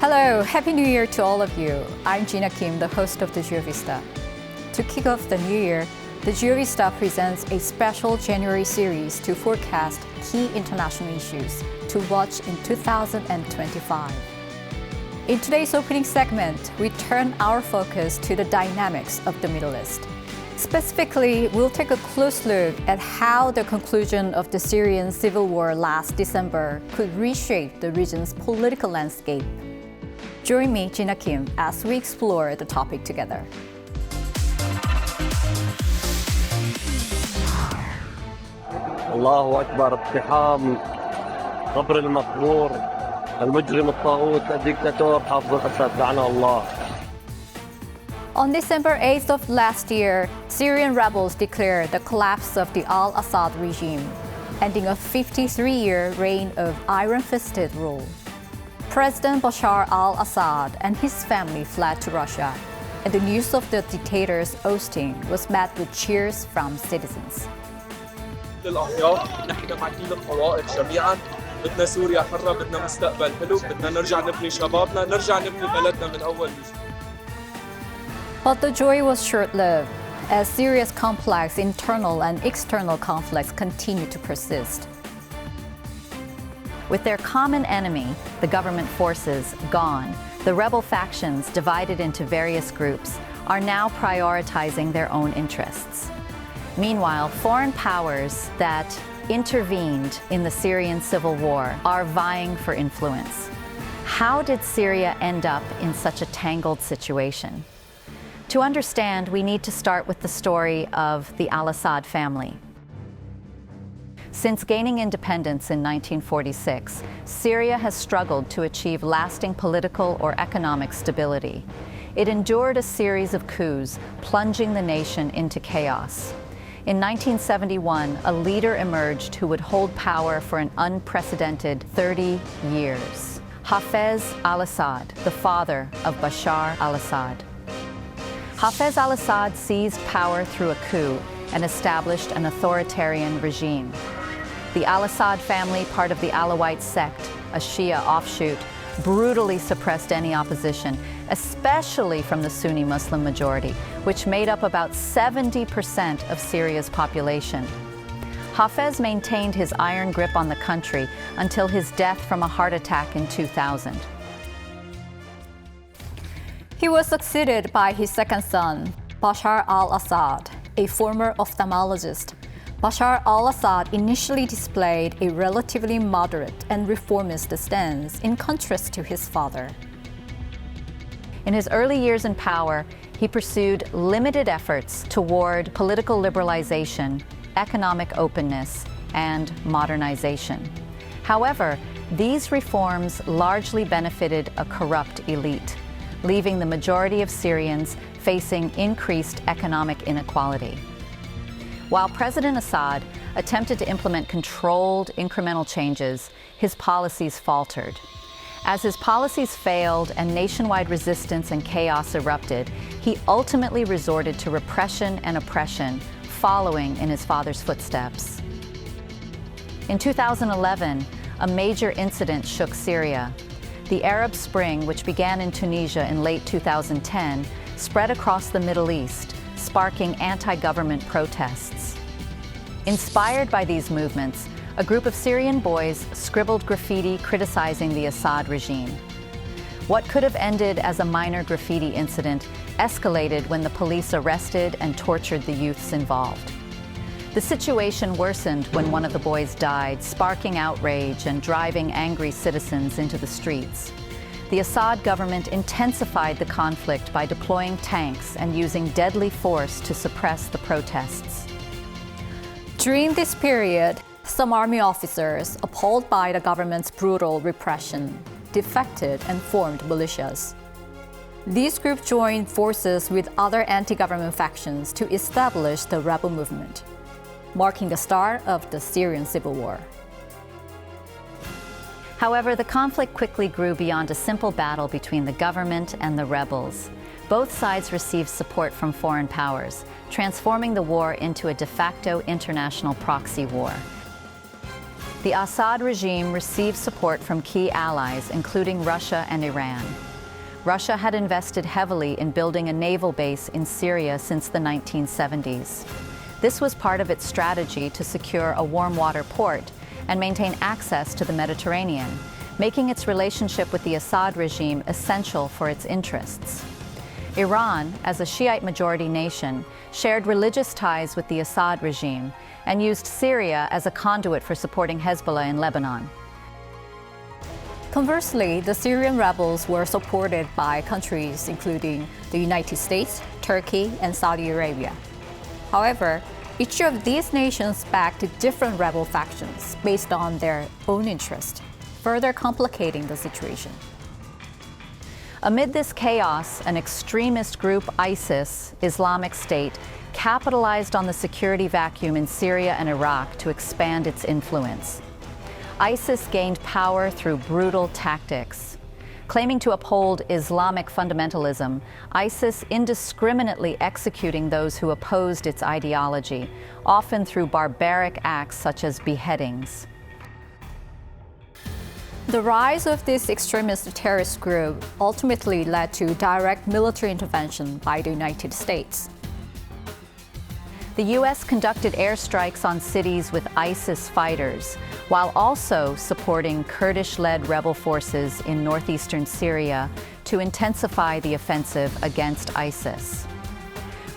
Hello, Happy New Year to all of you. I'm Jina Kim, the host of the GeoVista. To kick off the new year, the GeoVista presents a special January series to forecast key international issues to watch in 2025. In today's opening segment, we turn our focus to the dynamics of the Middle East. Specifically, we'll take a close look at how the conclusion of the Syrian Civil War last December could reshape the region's political landscape. Join me, Jina Kim, as we explore the topic together. الله أكبر اقتحام قبر المقبور المجرم الطاغوت الدكتاتور حافظ الأسد لعنه الله. On December 8th of last year, Syrian rebels declared the collapse of the al-Assad regime, ending a 53-year reign of iron-fisted rule. President Bashar al-Assad and his family fled to Russia, and the news of the dictator's ousting was met with cheers from citizens. للأحياء نحن مع كل الطوائف جميعا بدنا سوريا حرة بدنا مستقبل حلو بدنا نرجع نبني شبابنا نرجع نبني بلدنا من أول وجديد. But the joy was short-lived, as Syria's complex internal and external conflicts continue to persist. With their common enemy, the government forces, gone, the rebel factions, divided into various groups, are now prioritizing their own interests. Meanwhile, foreign powers that intervened in the Syrian Civil War are vying for influence. How did Syria end up in such a tangled situation? To understand, we need to start with the story of the al-Assad family. Since gaining independence in 1946, Syria has struggled to achieve lasting political or economic stability. It endured a series of coups, plunging the nation into chaos. In 1971, a leader emerged who would hold power for an unprecedented 30 years. Hafez al-Assad, the father of Bashar al-Assad. Hafez al-Assad seized power through a coup and established an authoritarian regime. The al-Assad family, part of the Alawite sect, a Shia offshoot, brutally suppressed any opposition, especially from the Sunni Muslim majority, which made up about 70% of Syria's population. Hafez maintained his iron grip on the country until his death from a heart attack in 2000. He was succeeded by his second son, Bashar al-Assad, a former ophthalmologist. Bashar al-Assad initially displayed a relatively moderate and reformist stance in contrast to his father. In his early years in power, he pursued limited efforts toward political liberalization, economic openness, and modernization. However, these reforms largely benefited a corrupt elite, leaving the majority of Syrians facing increased economic inequality. While President Assad attempted to implement controlled, incremental changes, his policies faltered. As his policies failed and nationwide resistance and chaos erupted, he ultimately resorted to repression and oppression, following in his father's footsteps. In 2011, a major incident shook Syria. The Arab Spring, which began in Tunisia in late 2010, spread across the Middle East, sparking anti-government protests. Inspired by these movements, a group of Syrian boys scribbled graffiti criticizing the Assad regime. What could have ended as a minor graffiti incident escalated when the police arrested and tortured the youths involved. The situation worsened when one of the boys died, sparking outrage and driving angry citizens into the streets. The Assad government intensified the conflict by deploying tanks and using deadly force to suppress the protests. During this period, some army officers, appalled by the government's brutal repression, defected and formed militias. These groups joined forces with other anti-government factions to establish the rebel movement, marking the start of the Syrian Civil War. However, the conflict quickly grew beyond a simple battle between the government and the rebels. Both sides received support from foreign powers, transforming the war into a de facto international proxy war. The Assad regime received support from key allies, including Russia and Iran. Russia had invested heavily in building a naval base in Syria since the 1970s. This was part of its strategy to secure a warm water port and maintain access to the Mediterranean, making its relationship with the Assad regime essential for its interests. Iran, as a Shiite majority nation, shared religious ties with the Assad regime and used Syria as a conduit for supporting Hezbollah in Lebanon. Conversely, the Syrian rebels were supported by countries including the United States, Turkey, and Saudi Arabia. However, each of these nations backed different rebel factions based on their own interest, further complicating the situation. Amid this chaos, an extremist group, ISIS, Islamic State, capitalized on the security vacuum in Syria and Iraq to expand its influence. ISIS gained power through brutal tactics. Claiming to uphold Islamic fundamentalism, ISIS indiscriminately executing those who opposed its ideology, often through barbaric acts such as beheadings. The rise of this extremist terrorist group ultimately led to direct military intervention by the United States. The U.S. conducted airstrikes on cities with ISIS fighters, while also supporting Kurdish-led rebel forces in northeastern Syria to intensify the offensive against ISIS.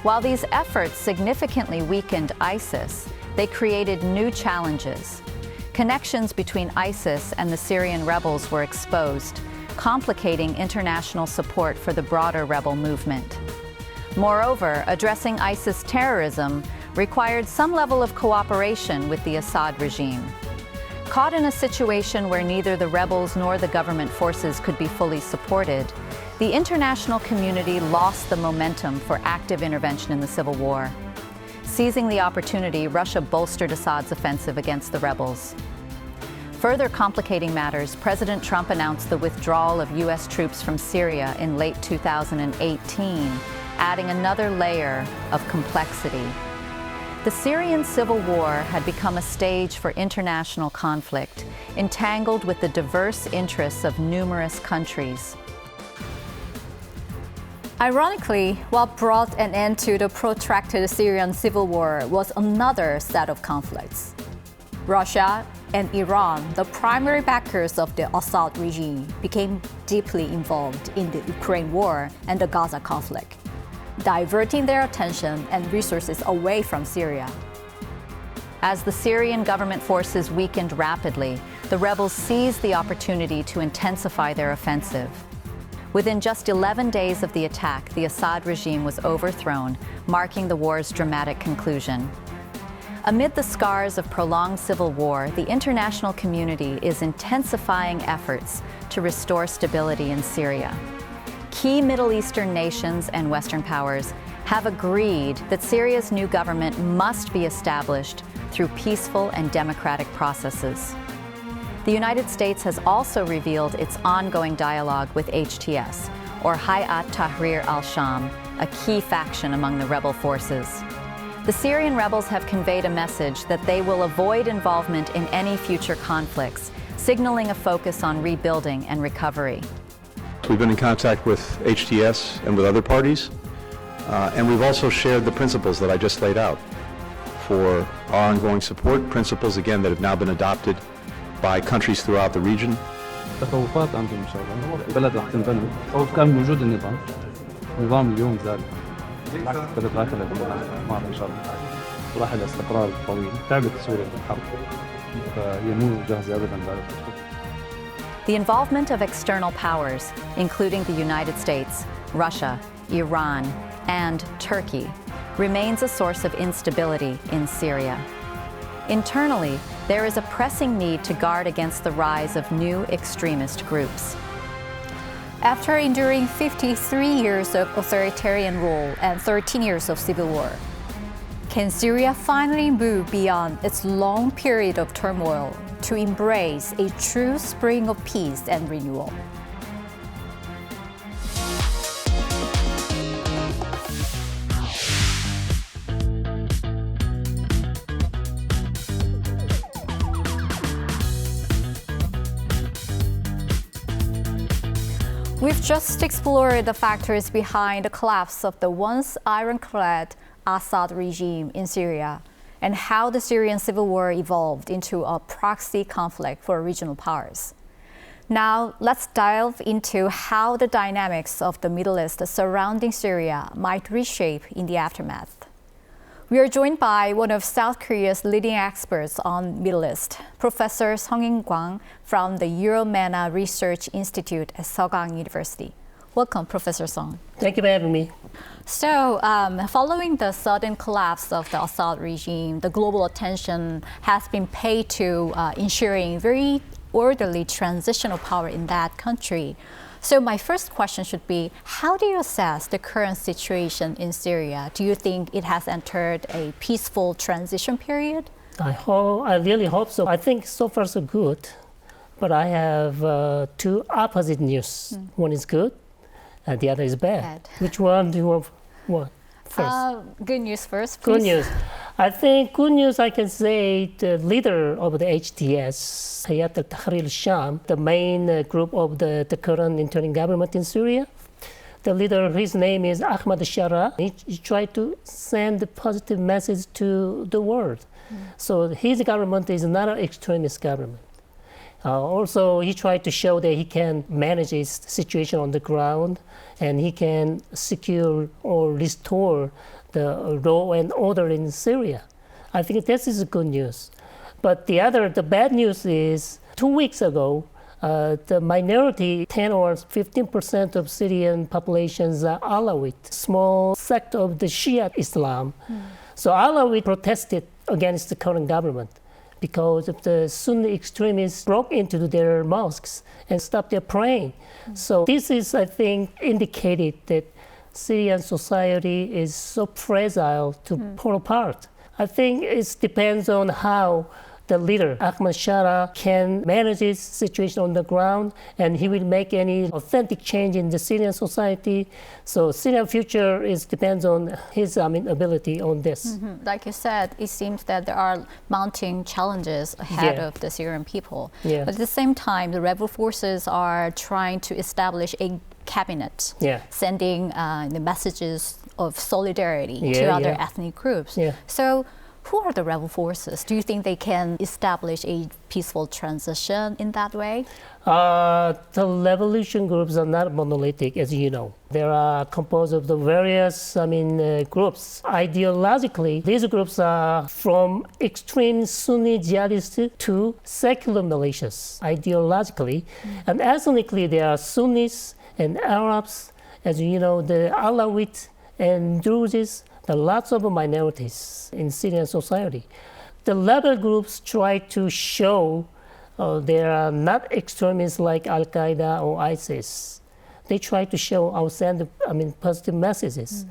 While these efforts significantly weakened ISIS, they created new challenges. Connections between ISIS and the Syrian rebels were exposed, complicating international support for the broader rebel movement. Moreover, addressing ISIS terrorism required some level of cooperation with the Assad regime. Caught in a situation where neither the rebels nor the government forces could be fully supported, the international community lost the momentum for active intervention in the civil war. Seizing the opportunity, Russia bolstered Assad's offensive against the rebels. Further complicating matters, President Trump announced the withdrawal of U.S. troops from Syria in late 2018, adding another layer of complexity. The Syrian Civil War had become a stage for international conflict, entangled with the diverse interests of numerous countries. Ironically, what brought an end to the protracted Syrian civil war was another set of conflicts. Russia and Iran, the primary backers of the Assad regime, became deeply involved in the Ukraine war and the Gaza conflict, diverting their attention and resources away from Syria. As the Syrian government forces weakened rapidly, the rebels seized the opportunity to intensify their offensive. Within just 11 days of the attack, the Assad regime was overthrown, marking the war's dramatic conclusion. Amid the scars of prolonged civil war, the international community is intensifying efforts to restore stability in Syria. Key Middle Eastern nations and Western powers have agreed that Syria's new government must be established through peaceful and democratic processes. The United States has also revealed its ongoing dialogue with HTS, or Hayat Tahrir al-Sham, a key faction among the rebel forces. The Syrian rebels have conveyed a message that they will avoid involvement in any future conflicts, signaling a focus on rebuilding and recovery. We've been in contact with HTS and with other parties, and we've also shared the principles that I just laid out for our ongoing support, principles, again, that have now been adopted by countries throughout the region. تخوفات عندهم إن شاء الله البلد رح تنبني خوف كان موجود النظام اليوم زاد البلد راح تنبني إن شاء الله وراح الاستقرار الطويل تعبت سوريا بالحرب فهي مو جاهزة أبدا بعد الفترة. The involvement of external powers, including the United States, Russia, Iran, and Turkey, remains a source of instability in Syria. Internally, there is a pressing need to guard against the rise of new extremist groups. After enduring 53 years of authoritarian rule and 13 years of civil war, can Syria finally move beyond its long period of turmoil to embrace a true spring of peace and renewal? We've just explored the factors behind the collapse of the once ironclad Assad regime in Syria and how the Syrian civil war evolved into a proxy conflict for regional powers. Now, let's delve into how the dynamics of the Middle East surrounding Syria might reshape in the aftermath. We are joined by one of South Korea's leading experts on Middle East, Professor Sung-in Kwang from the Euromena Research Institute at Seogang University. Welcome, Professor Sung. Thank you for having me. So, following the sudden collapse of the Assad regime, the global attention has been paid to ensuring very orderly transitional power in that country. So my first question should be, how do you assess the current situation in Syria? Do you think it has entered a peaceful transition period? I really hope so. I think so far so good, but I have two opposite news. One is good, and the other is bad. Which one do you want first? Good news first, please. Good news. I think good news, I can say the leader of the HTS, Hayat al-Tahrir al-Sham, the main group of the current interim government in Syria. The leader, his name is Ahmad Shara. He tried to send a positive message to the world. So his government is not an extremist government. Also, he tried to show that he can manage his situation on the ground and he can secure or restore the law and order in Syria. I think this is good news. But the bad news is 2 weeks ago, the minority, 10 or 15% of Syrian populations are Alawite, small sect of the Shia Islam. So Alawite protested against the current government because of the Sunni extremists broke into their mosques and stopped their praying. So this is, I think, indicated that Syrian society is so fragile to fall apart. I think it depends on how the leader, Ahmad Shara, can manage his situation on the ground, and he will make any authentic change in the Syrian society. So Syrian future depends on his ability on this. Like you said, it seems that there are mounting challenges ahead of the Syrian people. But at the same time, the rebel forces are trying to establish a cabinet, sending the messages of solidarity to other ethnic groups. So who are the rebel forces? Do you think they can establish a peaceful transition in that way? The revolution groups are not monolithic, as you know. They are composed of the various groups. Ideologically, these groups are from extreme Sunni jihadists to secular militias, ideologically. And ethnically, they are Sunnis and Arabs, as you know, the Alawite and Druze. There are lots of minorities in Syrian society. The rebel groups try to show they are not extremists like Al-Qaeda or ISIS. They try to show or send positive messages.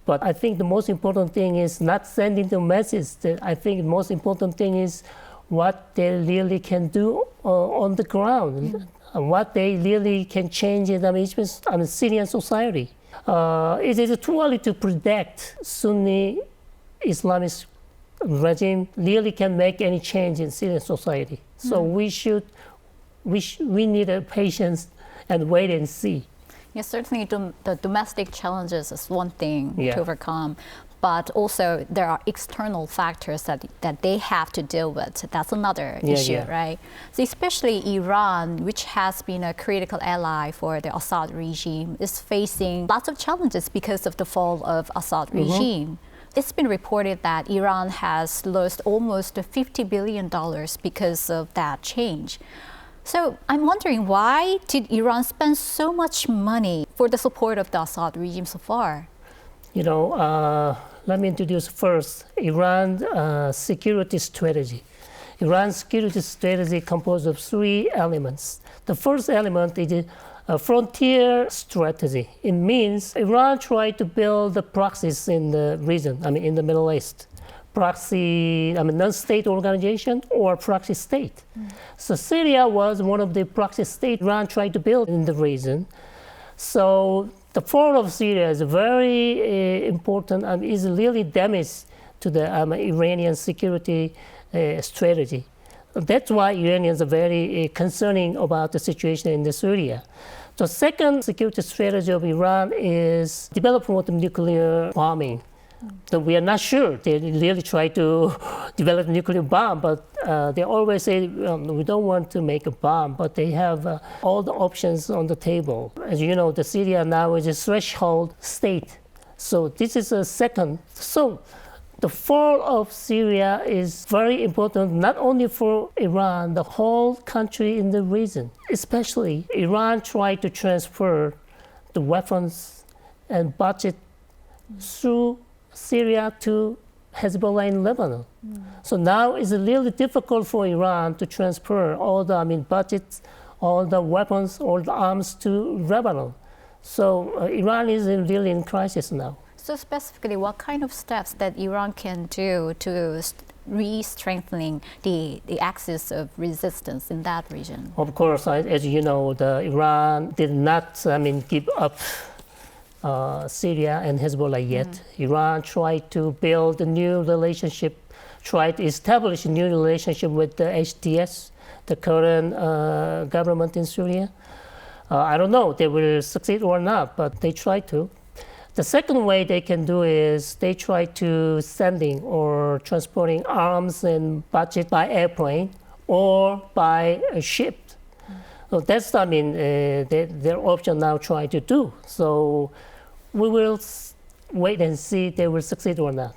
But I think the most important thing is not sending the message. I think the most important thing is what they really can do on the ground, and what they really can change in the Syrian society. It is too early to predict Sunni Islamist regime really can make any change in Syrian society. So we need a patience and wait and see. Yes, certainly the domestic challenges is one thing to overcome, but also there are external factors that they have to deal with. That's another issue, right? So especially Iran, which has been a critical ally for the Assad regime, is facing lots of challenges because of the fall of Assad regime. It's been reported that Iran has lost almost $50 billion because of that change. So I'm wondering, why did Iran spend so much money for the support of the Assad regime so far? Let me introduce first Iran's security strategy. Iran's security strategy composed of 3 elements. The first element is a frontier strategy. It means Iran tried to build the proxies in the region, in the Middle East. Proxy, non-state organization or proxy state. So Syria was one of the proxy states Iran tried to build in the region. So the fall of Syria is very important and is really damage to the Iranian security strategy. That's why Iranians are very concerning about the situation in Syria. The second security strategy of Iran is development of nuclear bombing. So we are not sure they really try to develop a nuclear bomb, but they always say we don't want to make a bomb, but they have all the options on the table. As you know, the Syria now is a threshold state. So this is a second. So the fall of Syria is very important, not only for Iran, the whole country in the region. Especially Iran tried to transfer the weapons and budget through Syria to Hezbollah in Lebanon. So now it's really difficult for Iran to transfer all the budgets, all the weapons, all the arms to Lebanon. So Iran is really in crisis now. So specifically, what kind of steps that Iran can do to re-strengthening the axis of resistance in that region? Of course, as you know, Iran did not give up Syria and Hezbollah yet. Iran tried to build a new relationship, tried to establish a new relationship with the HTS, the current government in Syria. I don't know if they will succeed or not, but they try to. The second way they can do is they try to sending or transporting arms and budget by airplane or by a ship. So that's their option now try to do. So we will wait and see if they will succeed or not.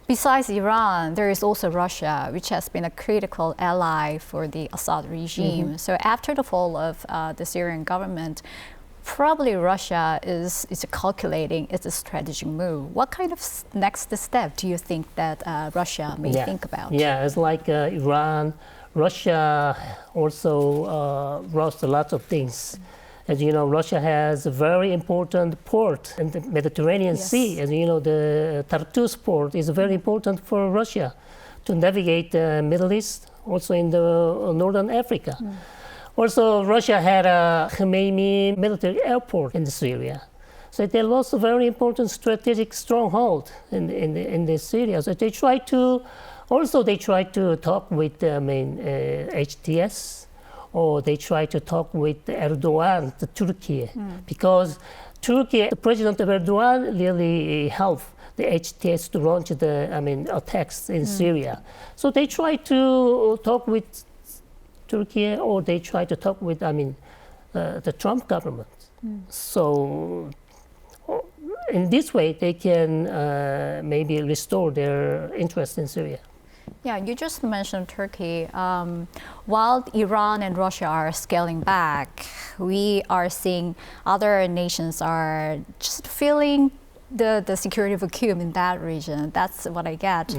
Besides Iran, there is also Russia, which has been a critical ally for the Assad regime. So after the fall of the Syrian government, probably Russia is calculating its strategic move. What kind of next step do you think that Russia may think about? Yeah, it's like Iran. Russia also lost a lot of things. As you know, Russia has a very important port in the Mediterranean Sea. As you know, the Tartus port is very important for Russia to navigate the Middle East, also in the Northern Africa. Also, Russia had a Khmeini military airport in Syria. So they lost a very important strategic stronghold in the Syria. So they try to talk with HTS, or they try to talk with Erdogan, the Turkey, because Turkey, the president of Erdogan, really helped the HTS to launch the attacks in Syria. So they try to talk with Turkey, or they try to talk with the Trump government. So in this way, they can maybe restore their interest in Syria. Yeah, you just mentioned Turkey. While Iran and Russia are scaling back, we are seeing other nations are just feeling the security vacuum in that region. That's what I get.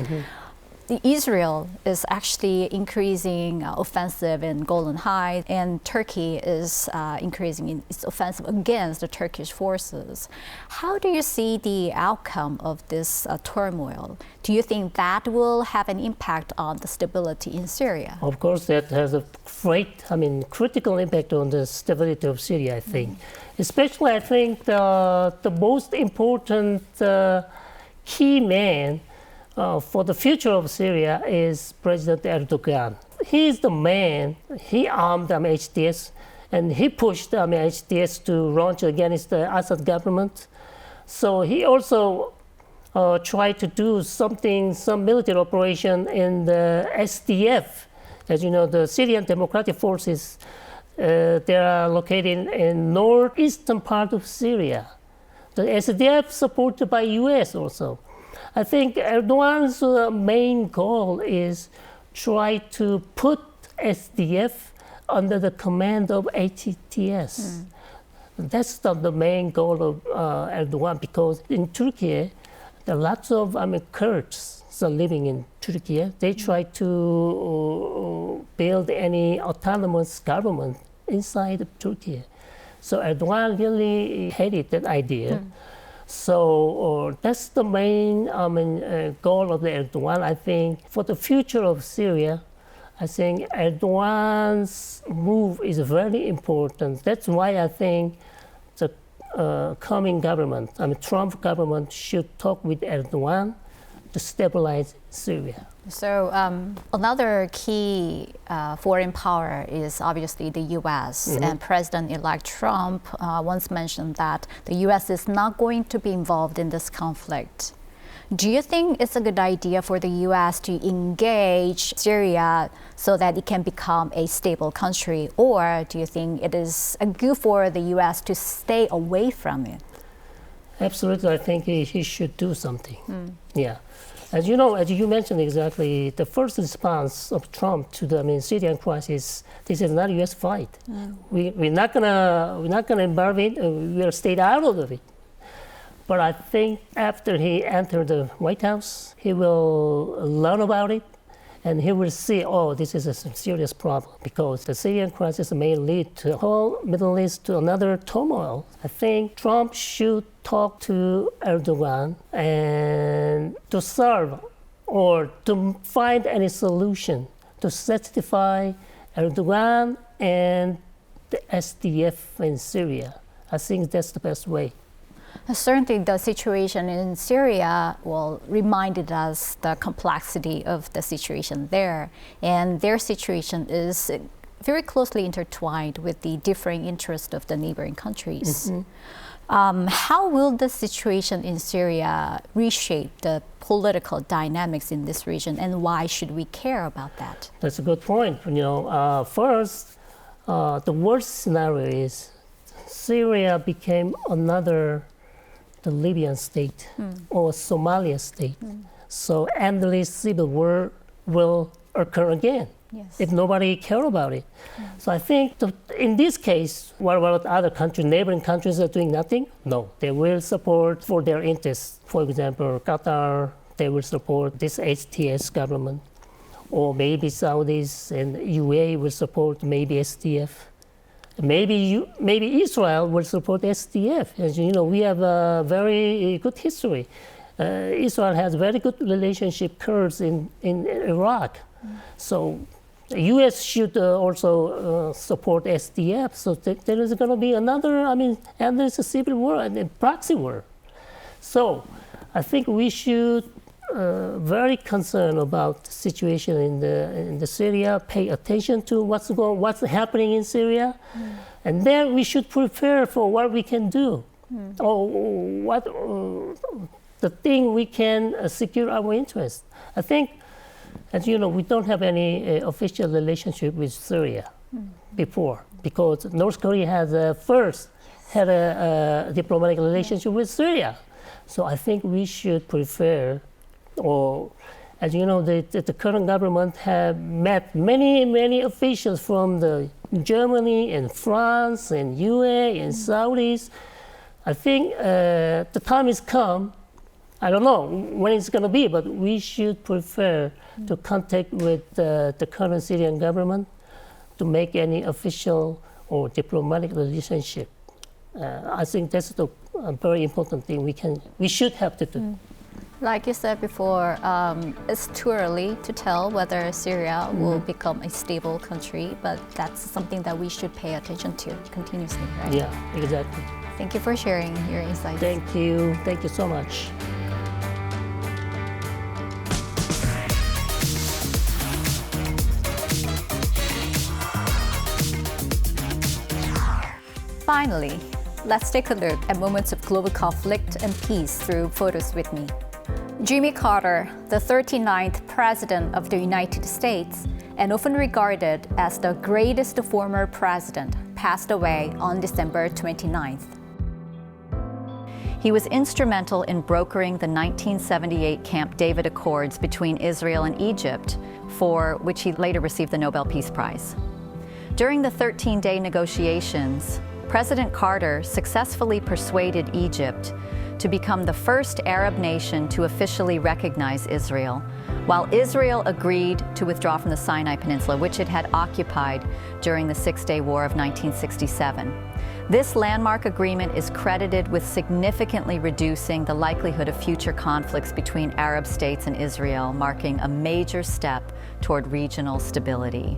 Israel is actually increasing offensive in Golan Heights, and Turkey is increasing its offensive against the Turkish forces. How do you see the outcome of this turmoil? Do you think that will have an impact on the stability in Syria? Of course, that has a great, critical impact on the stability of Syria, I think. Especially, I think the most important key man for the future of Syria is President Erdogan. He is the man. He armed HTS, and he pushed HTS to launch against the Assad government. So he also tried to do some military operation in the SDF. As you know, the Syrian Democratic Forces, they are located in northeastern part of Syria. The SDF supported by US also. I think Erdogan's main goal is try to put SDF under the command of HTS. That's the main goal of Erdogan, because in Turkey, there are lots of Kurds living in Turkey. They try to build any autonomous government inside of Turkey. So Erdogan really hated that idea. So that's the main goal of the Erdogan. I think for the future of Syria, I think Erdogan's move is very important. That's why I think the coming government, Trump government, should talk with Erdogan to stabilize Syria. So another key foreign power is obviously the U.S. And President-elect Trump once mentioned that the U.S. is not going to be involved in this conflict. Do you think it's a good idea for the U.S. to engage Syria so that it can become a stable country, or do you think it is good for the U.S. to stay away from it? Absolutely, I think he should do something. Yeah. As you know, as you mentioned exactly, the first response of Trump to the Syrian crisis, this is not a U.S. fight. We're not gonna involve it. We'll stay out of it. But I think after he entered the White House, he will learn about it, and he will see, oh, this is a serious problem, because the Syrian crisis may lead to the whole Middle East to another turmoil. I think Trump should talk to Erdogan and to solve or to find any solution to satisfy Erdogan and the SDF in Syria. I think that's the best way. Certainly, the situation in Syria reminded us the complexity of the situation there, and their situation is very closely intertwined with the differing interests of the neighboring countries. How will the situation in Syria reshape the political dynamics in this region, and why should we care about that? That's a good point. First, the worst scenario is Syria became another the Libyan state or Somalia state. So endless civil war will occur again if nobody cares about it. So I think in this case, what about other countries, neighboring countries are doing nothing? No, they will support for their interests. For example, Qatar, they will support this HTS government. Or maybe Saudis and UAE will support maybe SDF. Maybe Israel will support SDF. As you know, we have a very good history. Israel has very good relationship Kurds in Iraq. So the U.S. should also support SDF. So there is going to be another, and there's a civil war and a proxy war. So I think we should very concerned about the situation in the Syria, pay attention to what's happening in Syria, and then we should prepare for what we can do, or what the thing we can secure our interests. I think, as you know, we don't have any official relationship with Syria before, because North Korea has first had a diplomatic relationship with Syria. So I think we should prefer. Or, as you know, the current government have met many officials from Germany and France and UAE and Saudis. I think the time has come. I don't know when it's going to be, but we should prefer to contact with the current Syrian government to make any official or diplomatic relationship. I think that's a very important thing we should have to do. Like you said before, it's too early to tell whether Syria will become a stable country, but that's something that we should pay attention to continuously, right? Yeah, exactly. Thank you for sharing your insights. Thank you so much. Finally, let's take a look at moments of global conflict and peace through photos with me. Jimmy Carter, the 39th President of the United States, and often regarded as the greatest former president, passed away on December 29th. He was instrumental in brokering the 1978 Camp David Accords between Israel and Egypt, for which he later received the Nobel Peace Prize. During the 13-day negotiations, President Carter successfully persuaded Egypt to become the first Arab nation to officially recognize Israel, while Israel agreed to withdraw from the Sinai Peninsula, which it had occupied during the Six-Day War of 1967. This landmark agreement is credited with significantly reducing the likelihood of future conflicts between Arab states and Israel, marking a major step toward regional stability.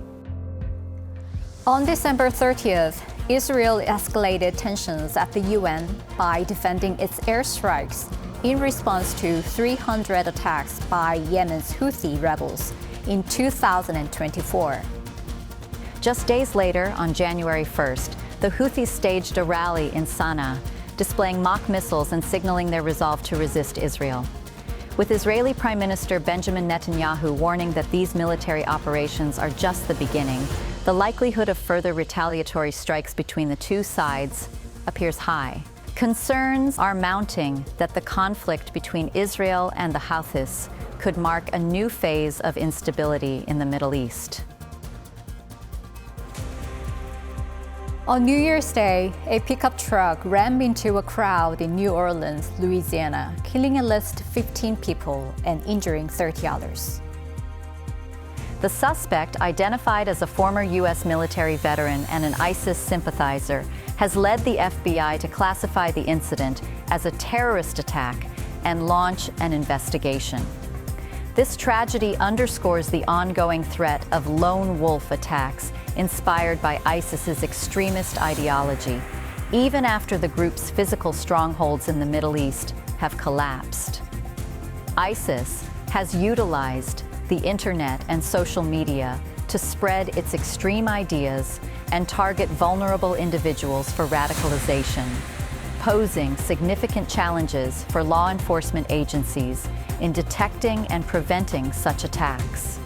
On December 30th, Israel escalated tensions at the UN by defending its airstrikes in response to 300 attacks by Yemen's Houthi rebels in 2024. Just days later, on January 1st, the Houthis staged a rally in Sana'a, displaying mock missiles and signaling their resolve to resist Israel. With Israeli Prime Minister Benjamin Netanyahu warning that these military operations are just the beginning, the likelihood of further retaliatory strikes between the two sides appears high. Concerns are mounting that the conflict between Israel and the Houthis could mark a new phase of instability in the Middle East. On New Year's Day, a pickup truck rammed into a crowd in New Orleans, Louisiana, killing at least 15 people and injuring 30 others. The suspect, identified as a former U.S. military veteran and an ISIS sympathizer, has led the FBI to classify the incident as a terrorist attack and launch an investigation. This tragedy underscores the ongoing threat of lone wolf attacks inspired by ISIS's extremist ideology, even after the group's physical strongholds in the Middle East have collapsed. ISIS has utilized the internet and social media to spread its extreme ideas and target vulnerable individuals for radicalization, posing significant challenges for law enforcement agencies in detecting and preventing such attacks.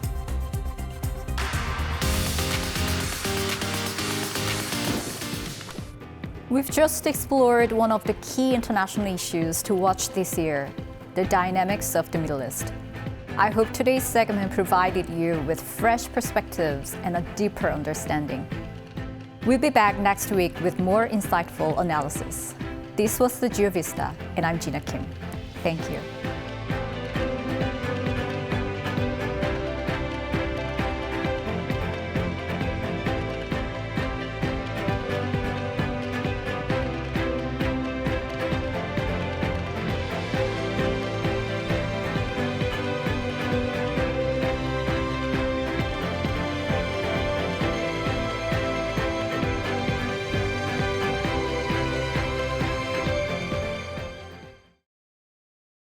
We've just explored one of the key international issues to watch this year, the dynamics of the Middle East. I hope today's segment provided you with fresh perspectives and a deeper understanding. We'll be back next week with more insightful analysis. This was the GeoVista, and I'm Jina Kim. Thank you.